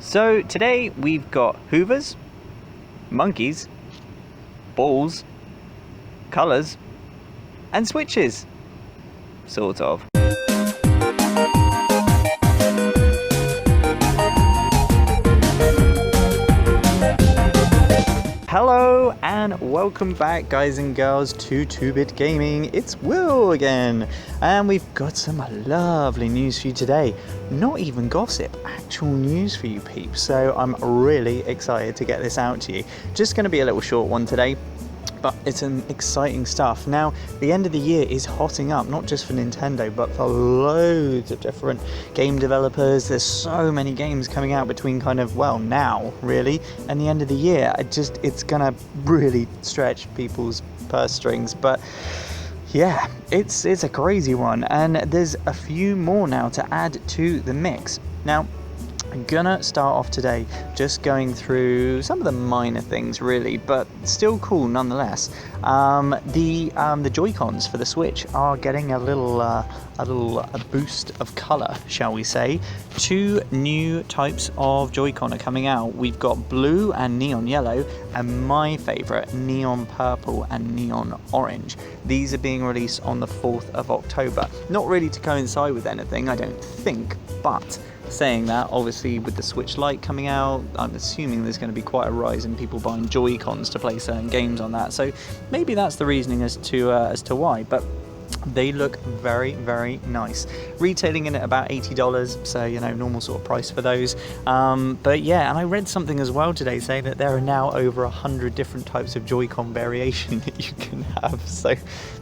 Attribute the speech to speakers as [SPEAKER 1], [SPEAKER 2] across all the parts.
[SPEAKER 1] So today we've got hoovers, monkeys, balls, colours, and switches. Sort of. Hello and welcome back, guys and girls, to 2-Bit Gaming. It's Will again, and we've got some lovely news for you today. Not even gossip, actual news for you peeps. So I'm really excited to get this out to you. Just going to be a little short one today, but it's some exciting stuff. Now, the end of the year is hotting up, not just for Nintendo, but for loads of different game developers. There's so many games coming out between now, really, and the end of the year. It's gonna really stretch people's purse strings, but yeah, it's a crazy one, and there's a few more now to add to the mix. Now, I'm gonna start off today just going through some of the minor things, really, but still cool nonetheless. The joycons for the Switch are getting a little boost of color, shall we say. 2 new types of joycon are coming out. We've got blue and neon yellow, and my favorite, neon purple and neon orange. These are being released on the 4th of October. Not really to coincide with anything, I don't think, but saying that, obviously with the Switch Lite coming out, I'm assuming there's going to be quite a rise in people buying Joy-Cons to play certain games on that. So maybe that's the reasoning as to why. But they look very, very nice. Retailing in at about $80, so normal sort of price for those. But yeah, and I read something as well today saying that there are now over 100 different types of Joy-Con variation that you can have. So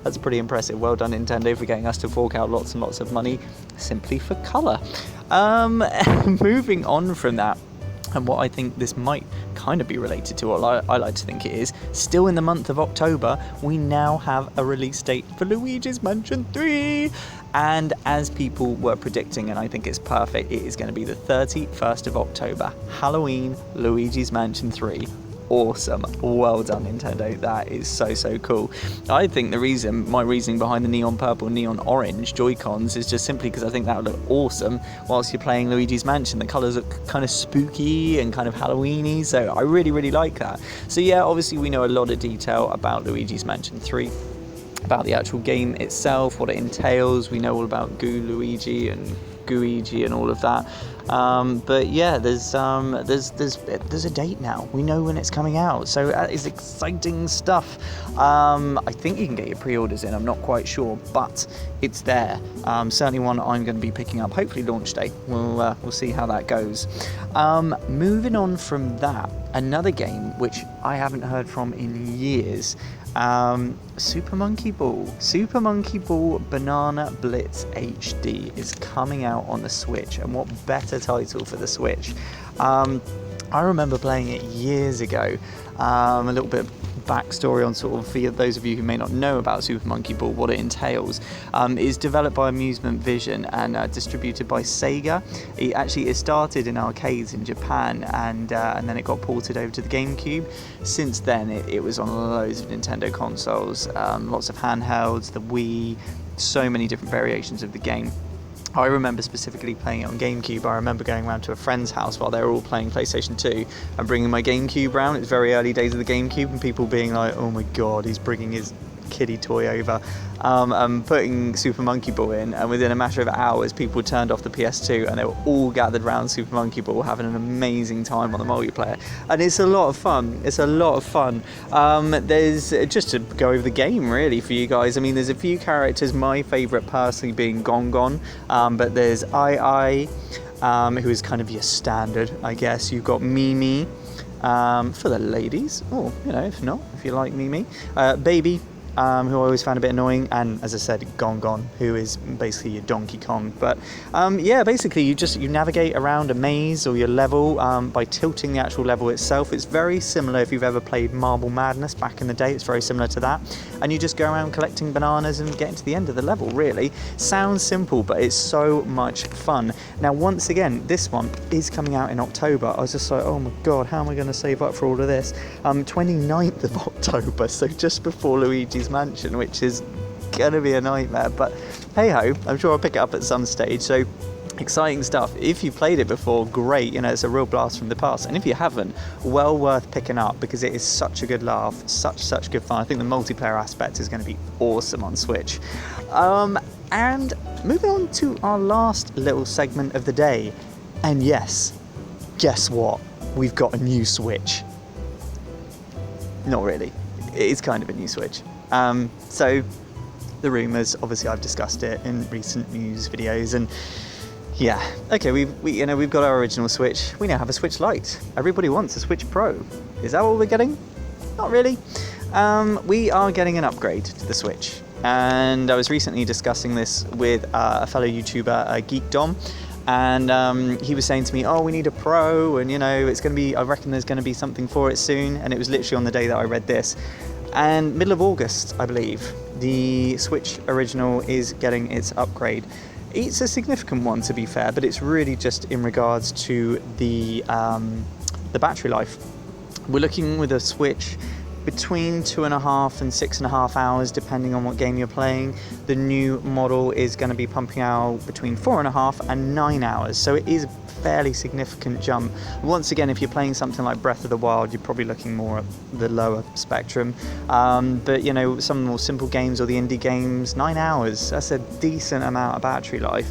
[SPEAKER 1] that's pretty impressive. Well done, Nintendo, for getting us to fork out lots and lots of money simply for colour. Moving on from that, and what I think this might kind of be related to, what I like to think it is, still in the month of October, we now have a release date for Luigis Mansion 3. And as people were predicting, and I think it's perfect, it is going to be the 31st of October, Halloween, Luigis Mansion 3. Awesome. Well done, Nintendo. That is so cool. I think my reasoning behind the neon purple, neon orange Joy-Cons is just simply because I think that would look awesome whilst you're playing Luigi's Mansion. The colours look kind of spooky and kind of Halloween-y, so I really like that. So yeah, obviously we know a lot of detail about Luigi's Mansion 3. About the actual game itself, what it entails. We know all about Goo Luigi and Gooigi and all of that. But yeah, there's a date now. We know when it's coming out, so that is exciting stuff. I think you can get your pre-orders in. I'm not quite sure, but it's there. Certainly one I'm going to be picking up. Hopefully launch day. We'll see how that goes. Moving on from that, another game which I haven't heard from in years. Super Monkey Ball. Super Monkey Ball Banana Blitz HD is coming out on the Switch, and what better title for the Switch? I remember playing it years ago. A little bit of backstory on for those of you who may not know about Super Monkey Ball, what it entails. Is developed by Amusement Vision and distributed by Sega. It started in arcades in Japan, and then it got ported over to the GameCube. Since then it was on loads of Nintendo consoles, lots of handhelds, the Wii, so many different variations of the game. I remember specifically playing it on GameCube. I remember going around to a friend's house while they were all playing PlayStation 2 and bringing my GameCube round. It's very early days of the GameCube, and people being like, oh my god, he's bringing his kiddie toy over, and putting Super Monkey Ball in, and within a matter of hours people turned off the PS2 and they were all gathered around Super Monkey Ball having an amazing time on the multiplayer, and it's a lot of fun. There's, just to go over the game really for you guys, I mean, there's a few characters, my favourite personally being Gon, but there's I, who is kind of your standard, I guess. You've got Mimi, for the ladies, or if you like Mimi, Baby, who I always found a bit annoying, and as I said, Gon, who is basically your Donkey Kong. But yeah, basically you navigate around a maze or your level by tilting the actual level itself. It's very similar, if you've ever played Marble Madness back in the day, it's very similar to that. And you just go around collecting bananas and getting to the end of the level, really. Sounds simple, but it's so much fun. Now, once again, this one is coming out in October. I was just like, oh my god, how am I going to save up for all of this? 29th of October, so just before Luigi's Mansion, which is gonna be a nightmare, but hey ho, I'm sure I'll pick it up at some stage. So exciting stuff. If you played it before, great, you know, it's a real blast from the past. And if you haven't, well worth picking up, because it is such a good laugh, such good fun. I think the multiplayer aspect is going to be awesome on Switch. And moving on to our last little segment of the day. And yes, guess what? We've got a new Switch. Not really. It is kind of a new Switch. So the rumours, obviously I've discussed it in recent news videos, and yeah, okay, we've got our original Switch. We now have a Switch Lite. Everybody wants a Switch Pro. Is that what we're getting? Not really. We are getting an upgrade to the Switch, and I was recently discussing this with a fellow YouTuber, Geek Dom, and he was saying to me, oh, we need a Pro, and you know, it's going to be, I reckon there's going to be something for it soon. And it was literally on the day that I read this, and middle of August, I believe, the Switch Original is getting its upgrade. It's a significant one, to be fair, but it's really just in regards to the battery life. We're looking with a Switch between 2.5 and 6.5 hours, depending on what game you're playing. The new model is going to be pumping out between 4.5 and 9 hours, so it is a fairly significant jump. Once again, if you're playing something like Breath of the Wild, you're probably looking more at the lower spectrum. But you know, some more simple games or the indie games, 9 hours, that's a decent amount of battery life.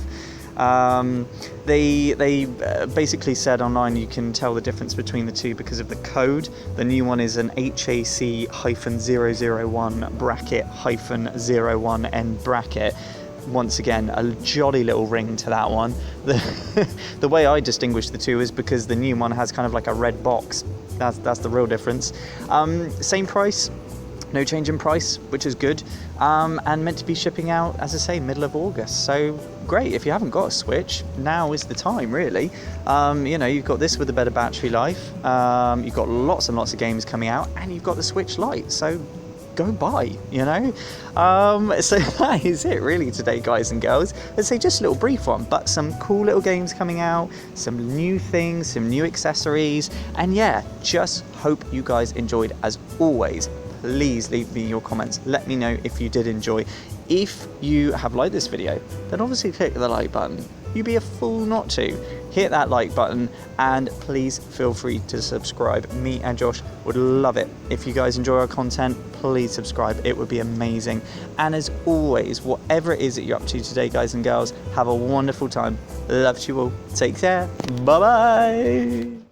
[SPEAKER 1] They basically said online you can tell the difference between the two because of the code. The new one is an HAC-001 bracket-01 end bracket. Once again, a jolly little ring to that one. The way I distinguish the two is because the new one has kind of like a red box. That's the real difference. Same price. No change in price, which is good, and meant to be shipping out, as I say, middle of August. So great, if you haven't got a Switch, now is the time, really. You know, you've got this with a better battery life, you've got lots and lots of games coming out, and you've got the Switch Lite, so go buy, you know. So that is it really today, guys and girls. Let's say just a little brief one, but some cool little games coming out, some new things, some new accessories, and yeah, just hope you guys enjoyed. As always, please leave me your comments. Let me know if you did enjoy. If you have liked this video, then obviously click the like button. You'd be a fool not to. Hit that like button, and please feel free to subscribe. Me and Josh would love it. If you guys enjoy our content, please subscribe. It would be amazing. And as always, whatever it is that you're up to today, guys and girls, have a wonderful time. Love to you all. Take care. Bye-bye.